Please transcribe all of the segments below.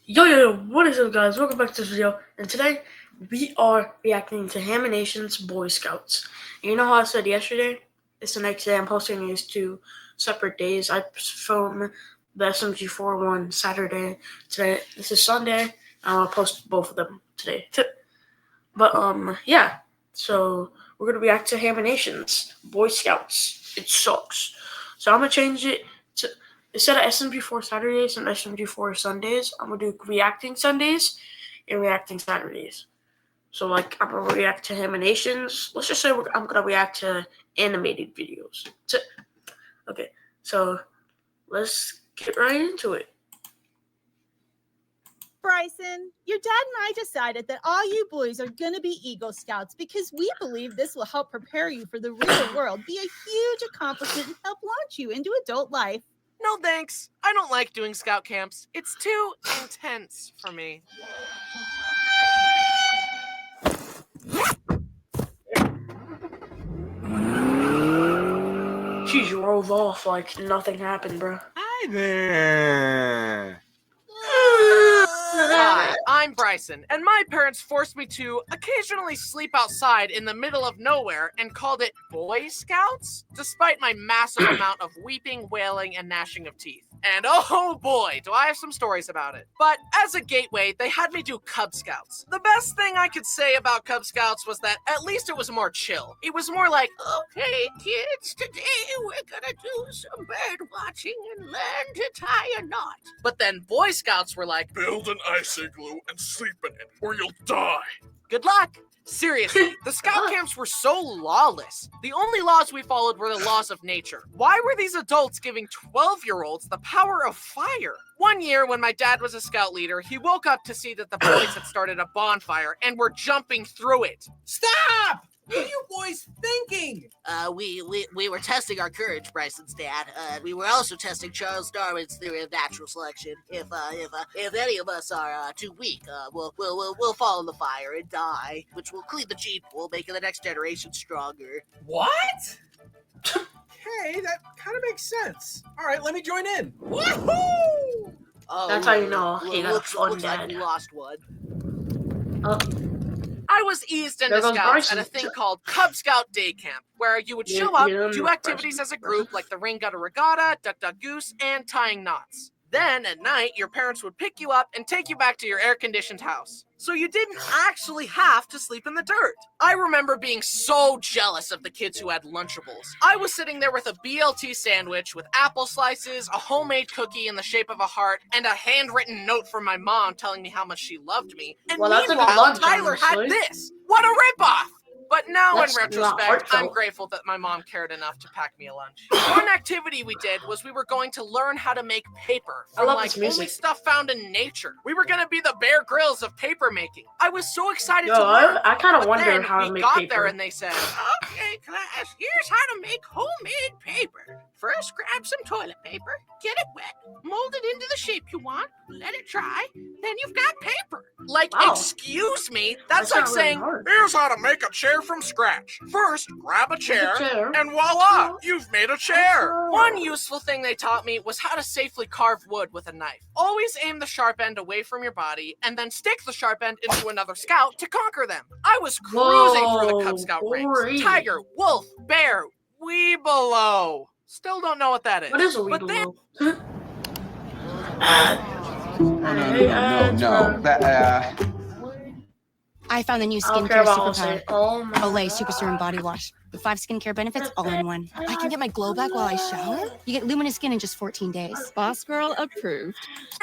Yo, what is up, guys? Welcome back to this video. And today, we are reacting to Haminations Boy Scouts. And you know how I said yesterday? It's the next day. I'm posting these two separate days. I filmed the SMG4 one Saturday. Today, this is Sunday. I'll post both of them today. But, yeah. So, we're going to react to Haminations Boy Scouts. It sucks. So, I'm going to change it to... Instead of SMG4 Saturdays and SMG4 Sundays, I'm going to do reacting Sundays and reacting Saturdays. So, like, I'm going to react to Haminations. Let's just say I'm going to react to animated videos. Okay, so let's get right into it. Bryson, your dad and I decided that all you boys are going to be Eagle Scouts because we believe this will help prepare you for the real world, be a huge accomplishment, and help launch you into adult life. No thanks. I don't like doing scout camps. It's too intense for me. She drove off like nothing happened, bro. Hi there. Hi, I'm Bryson, and my parents forced me to occasionally sleep outside in the middle of nowhere and called it Boy Scouts, despite my massive amount of weeping, wailing, and gnashing of teeth. And oh boy, do I have some stories about it. But as a gateway, they had me do Cub Scouts. The best thing I could say about Cub Scouts was that at least it was more chill. It was more like, okay kids, today we're gonna do some bird watching and learn to tie a knot. But then Boy Scouts were like, Build an ice igloo and sleep in it, or you'll die. good luck. Seriously, the scout camps were so lawless. The only laws we followed were the laws of nature. Why were these adults giving 12-year-olds the power of fire? One year, when my dad was a scout leader, he woke up to see that the boys had started a bonfire and were jumping through it. Stop! What are you boys thinking? We were testing our courage, Bryson's dad. We were also testing Charles Darwin's theory of natural selection. If any of us are too weak, we'll fall in the fire and die, which will clean the gene pool, making the next generation stronger. What? Okay, that kind of makes sense. All right, let me join in. Woohoo! Oh, That's how you know he got a looks fun like dad. we lost one. I was eased into There goes scouts Bryson. at a thing called Cub Scout Day Camp, where you would show up, do activities as a group like the Ring Gutter Regatta, Duck Duck Goose, and tying knots. Then, at night, your parents would pick you up and take you back to your air-conditioned house. So you didn't actually have to sleep in the dirt. I remember being so jealous of the kids who had Lunchables. I was sitting there with a BLT sandwich with apple slices, a homemade cookie in the shape of a heart, and a handwritten note from my mom telling me how much she loved me. And Well, that's a good meanwhile, lunch, Tyler had honestly. this. What a ripoff! But now, That's in not retrospect, heartfelt. I'm grateful that my mom cared enough to pack me a lunch. One activity we did was we were going to learn how to make paper I from love like this music. only stuff found in nature. We were gonna be the Bear Grylls of paper making. I was so excited Yo, to learn. I kind of But wonder then how to we make got paper. there and they said, "Okay, class, here's how to make homemade paper. First, grab some toilet paper, get it wet, mold it into the shape you want, let it dry, then you've got paper." Like, Wow. excuse me? That's not like really saying, hard. Here's how to make a chair from scratch. First, grab a chair, chair. and voila, you've made a chair. one useful thing they taught me was how to safely carve wood with a knife. Always aim the sharp end away from your body, and then stick the sharp end into another scout to conquer them. I was cruising for the Cub Whoa, Scout boring. ranks. Tiger, wolf, bear, weebelow. Still don't know what that is. What is a But then weeble? No. I found the new I don't care skincare about superpower. Olay. Oh my Olay Super Serum Body Wash with 5 skincare benefits all in one. I can get my glow back while I shower. You get luminous skin in just 14 days. Boss girl approved.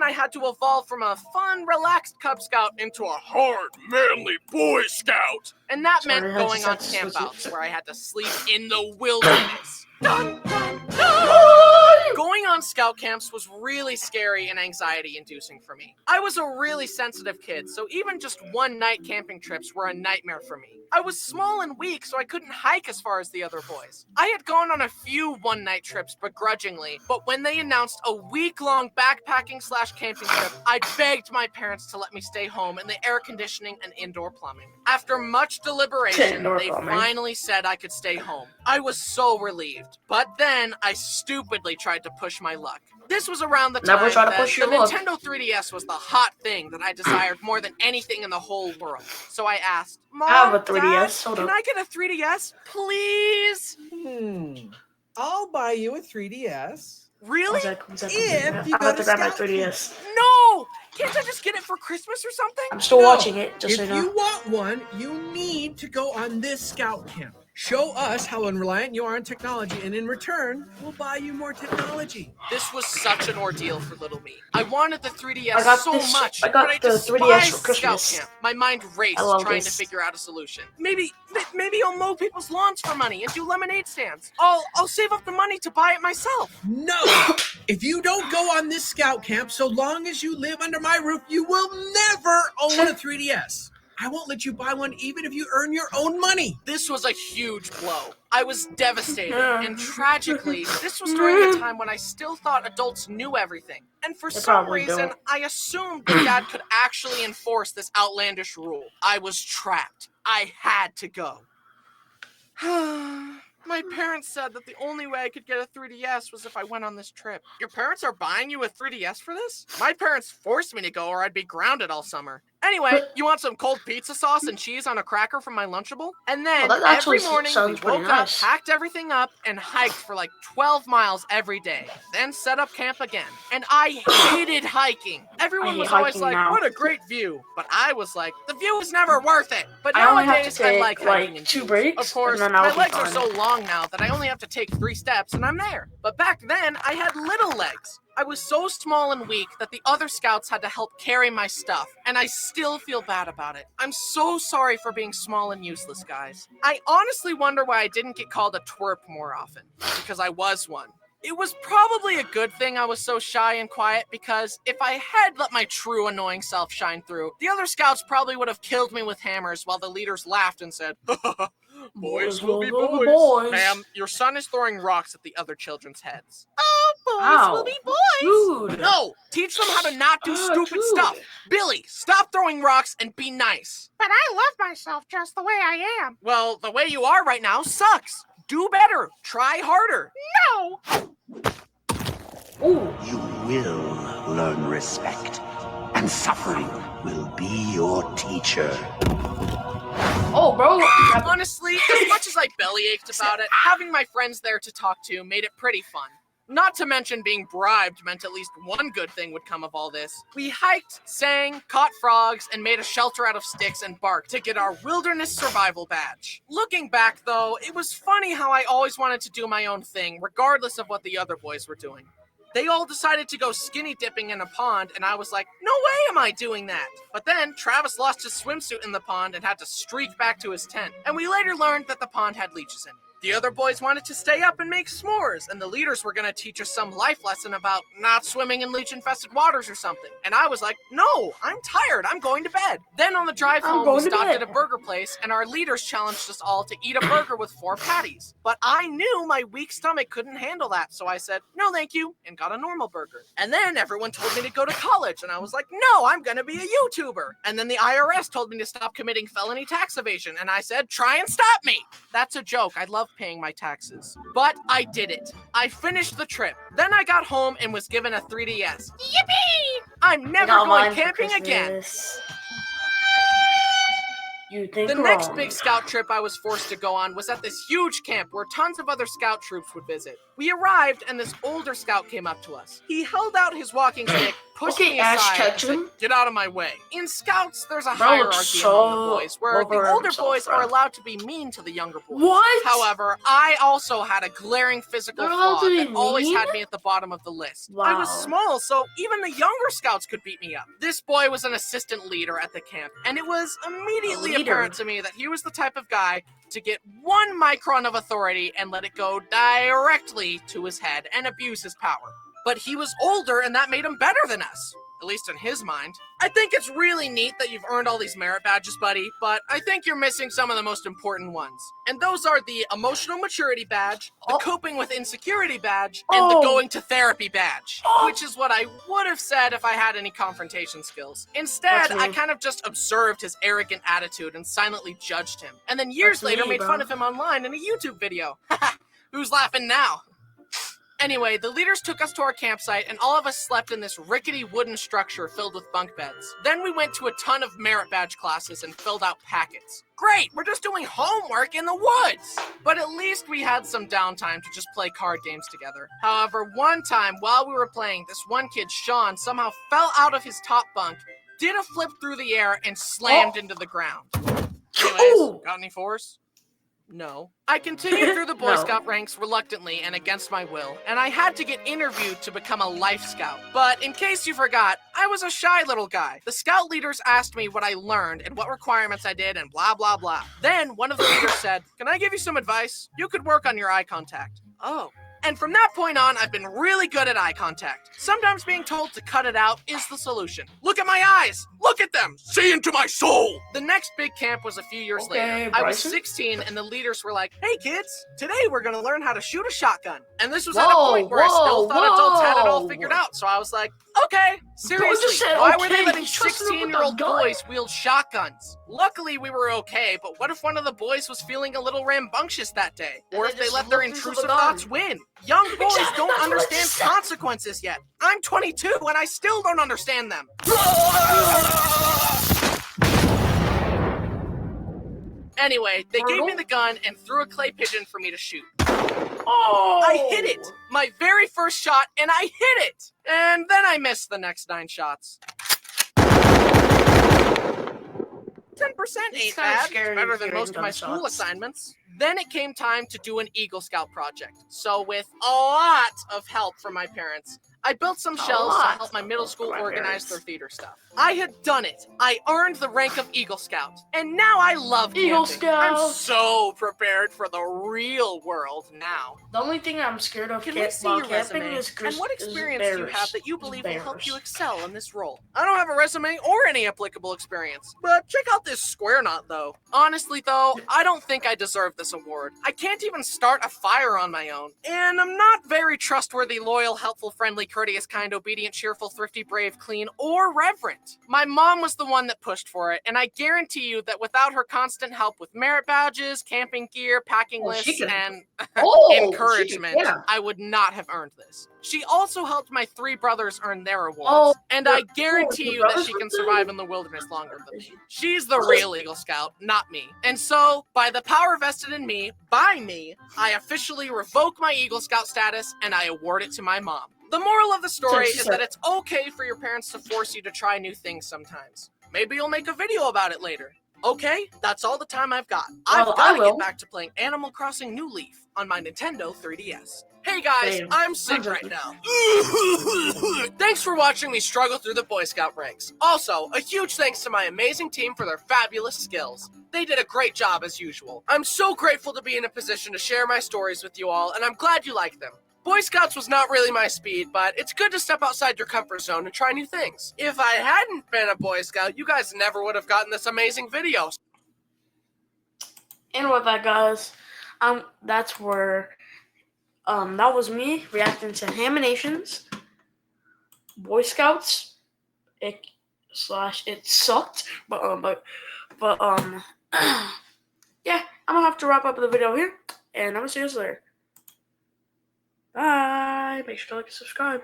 I had to evolve from a fun, relaxed Cub Scout into a hard, manly Boy Scout. And that Sorry, meant I had going to on set this campouts where I had to sleep in the wilderness. Dun, dun, dun. Going on scout camps was really scary and anxiety-inducing for me. I was a really sensitive kid, so even just one-night camping trips were a nightmare for me. I was small and weak, so I couldn't hike as far as the other boys. I had gone on a few one-night trips begrudgingly, but when they announced a week-long backpacking/camping trip, I begged my parents to let me stay home in the air conditioning and indoor plumbing. After much deliberation, Indoor they plumbing. finally said I could stay home. I was so relieved, but then I stupidly tried to push my luck. This was around the Never time try to that push the your luck. Nintendo 3DS was the hot thing that I desired more than anything in the whole world. So I asked, Mom, I have a Dad, 3DS. Hold can up. I get a 3DS, please? I'll buy you a 3DS. Really? One second. If you I'm go about to to grab my Scout Camp. 3DS. No! Can't I just get it for Christmas or something? I'm still watching it, just If so you know. you want one, you need to go on this Scout Camp. Show us how unreliant you are on technology, and in return, we'll buy you more technology. This was such an ordeal for little me. I wanted the 3DS I got so this- much, I got but I the despised 3DS for Scout Christmas. Camp. My mind raced I love trying this. to figure out a solution. Maybe I'll mow people's lawns for money and do lemonade stands. I'll save up the money to buy it myself. No! If you don't go on this Scout Camp, so long as you live under my roof, you will never own a 3DS. I won't let you buy one even if you earn your own money. This was a huge blow. I was devastated, and tragically, this was during a time when I still thought adults knew everything. And for They some probably reason, don't. I assumed that Dad could actually enforce this outlandish rule. I was trapped. I had to go. My parents said that the only way I could get a 3DS was if I went on this trip. Your parents are buying you a 3DS for this? My parents forced me to go or I'd be grounded all summer. Anyway, you want some cold pizza sauce and cheese on a cracker from my Lunchable? And then that actually every morning we sounds pretty woke up, nice. packed everything up, and hiked for like 12 miles every day. Then set up camp again. And I hated hiking. Everyone hate was always hiking like, now. what a great view. But I was like, the view is never worth it. But I only have nowadays, to take I like hiking like in 2 views. breaks, Of course, and then my I'll be legs are fine. so long now that I only have to take 3 steps and I'm there. But back then, I had little legs. I was so small and weak that the other scouts had to help carry my stuff, and I still feel bad about it. I'm so sorry for being small and useless, guys. I honestly wonder why I didn't get called a twerp more often, because I was one. It was probably a good thing I was so shy and quiet, because if I had let my true annoying self shine through, the other scouts probably would have killed me with hammers while the leaders laughed and said, boys will be boys. Ma'am, your son is throwing rocks at the other children's heads. Oh, boys will Ow. be boys. Dude. No! Teach them how to not do stupid dude. stuff! Billy, stop throwing rocks and be nice! But I love myself just the way I am. Well, the way you are right now sucks! Do better! Try harder! No! Ooh. You will learn respect, and suffering will be your teacher. Oh, bro. Honestly, as much as I bellyached about it, having my friends there to talk to made it pretty fun. Not to mention being bribed meant at least one good thing would come of all this. We hiked, sang, caught frogs, and made a shelter out of sticks and bark to get our wilderness survival badge. Looking back, though, it was funny how I always wanted to do my own thing, regardless of what the other boys were doing. They all decided to go skinny dipping in a pond, and I was like, no way am I doing that! But then, Travis lost his swimsuit in the pond and had to streak back to his tent, and we later learned that the pond had leeches in it. The other boys wanted to stay up and make s'mores, and the leaders were gonna teach us some life lesson about not swimming in leech-infested waters or something. And I was like, no, I'm tired, I'm going to bed. Then on the drive I'm home, we going to stopped bed. at a burger place, and our leaders challenged us all to eat a burger with 4 patties. But I knew my weak stomach couldn't handle that, so I said, no thank you, and got a normal burger. And then everyone told me to go to college, and I was like, no, I'm gonna be a YouTuber. And then the IRS told me to stop committing felony tax evasion, and I said, try and stop me. That's a joke, I love paying my taxes. But I did it. I finished the trip. Then I got home and was given a 3DS. Yippee! I'm never Got going mine for camping again. Christmas. You think The wrong. next big scout trip I was forced to go on was at this huge camp where tons of other scout troops would visit. We arrived and this older scout came up to us. He held out his walking stick, pushed Okay, me Ash aside, and said, Ketchum. get out of my way. In scouts, there's a Bro hierarchy looks among the so boys where the over older himself, boys bro. are allowed to be mean to the younger boys. What? However, I also had a glaring physical They're allowed flaw to be that always mean? had me at the bottom of the list. I was Wow. small, so even the younger scouts could beat me up. This boy was an assistant leader at the camp, and it was immediately leader. apparent to me that he was the type of guy to get 1 micron of authority and let it go directly to his head and abuse his power. But he was older, and that made him better than us. At least in his mind. I think it's really neat that you've earned all these merit badges, buddy, but I think you're missing some of the most important ones. And those are the emotional maturity badge, the Oh. coping with insecurity badge, and the Oh. going to therapy badge. Oh. Which is what I would have said if I had any confrontation skills. Instead, That's me. I kind of just observed his arrogant attitude and silently judged him. And then years That's later me, made bro. fun of him online in a YouTube video. Who's laughing now? Anyway, the leaders took us to our campsite, and all of us slept in this rickety wooden structure filled with bunk beds. Then we went to a ton of merit badge classes and filled out packets. Great, we're just doing homework in the woods! But at least we had some downtime to just play card games together. However, one time while we were playing, this one kid, Sean, somehow fell out of his top bunk, did a flip through the air, and slammed into the ground. Anyways, got any fours? No. I continued through the Boy Scout ranks reluctantly and against my will, and I had to get interviewed to become a Life Scout. But in case you forgot, I was a shy little guy. The Scout leaders asked me what I learned and what requirements I did and blah blah blah. Then one of the leaders said, "Can I give you some advice? You could work on your eye contact." Oh. And from that point on, I've been really good at eye contact. Sometimes being told to cut it out is the solution. Look at my eyes! Look at them! See into my soul! The next big camp was a few years later. I was 16 and the leaders were like, "Hey kids, today we're gonna learn how to shoot a shotgun." And this was at a point where I still thought adults had it all figured out, so I was like, okay, seriously, why were they letting 16-year-old boys wield shotguns? Luckily we were okay, but what if one of the boys was feeling a little rambunctious that day? Or if they let their intrusive thoughts win? Young boys don't understand consequences yet. I'm 22 and I still don't understand them. Anyway, they gave me the gun and threw a clay pigeon for me to shoot. Oh! I hit it! My very first shot, and I hit it! And then I missed the next 9 shots. 10% ain't bad. It's better than most of my school assignments. Then it came time to do an Eagle Scout project. So with a lot of help from my parents, I built some shelves to help my middle school organize their theater stuff. I had done it. I earned the rank of Eagle Scout. And now I love Eagle camping. Scout. I'm so prepared for the real world now. The only thing I'm scared of Can we see your resume? is And what experience do you have that you believe will help you bears. excel in this role? I don't have a resume or any applicable experience. But check out this square knot, though. Honestly, though, I don't think I deserve this award. I can't even start a fire on my own. And I'm not very trustworthy, loyal, helpful, friendly, courteous, kind, obedient, cheerful, thrifty, brave, clean, or reverent. My mom was the one that pushed for it, and I guarantee you that without her constant help with merit badges, camping gear, packing lists, and encouragement, I would not have earned this. She also helped my 3 brothers earn their awards, and I guarantee you that she can survive in the wilderness longer than me. She's the real Eagle Scout, not me. And so, by the power vested in me, by me, I officially revoke my Eagle Scout status, and I award it to my mom. The moral of the story is that it's okay for your parents to force you to try new things sometimes. Maybe you'll make a video about it later. Okay, that's all the time I've got. I've got to get back to playing Animal Crossing New Leaf on my Nintendo 3DS. Hey guys, I'm sick right now. Thanks for watching me struggle through the Boy Scout ranks. Also, a huge thanks to my amazing team for their fabulous skills. They did a great job as usual. I'm so grateful to be in a position to share my stories with you all, and I'm glad you like them. Boy Scouts was not really my speed, but it's good to step outside your comfort zone and try new things. If I hadn't been a Boy Scout, you guys never would have gotten this amazing video. And with that, guys, that's where, that was me reacting to Haminations, Boy Scouts. It sucked, but yeah, I'm gonna have to wrap up the video here, and I'm gonna see you guys later. Bye. Make sure to like and subscribe.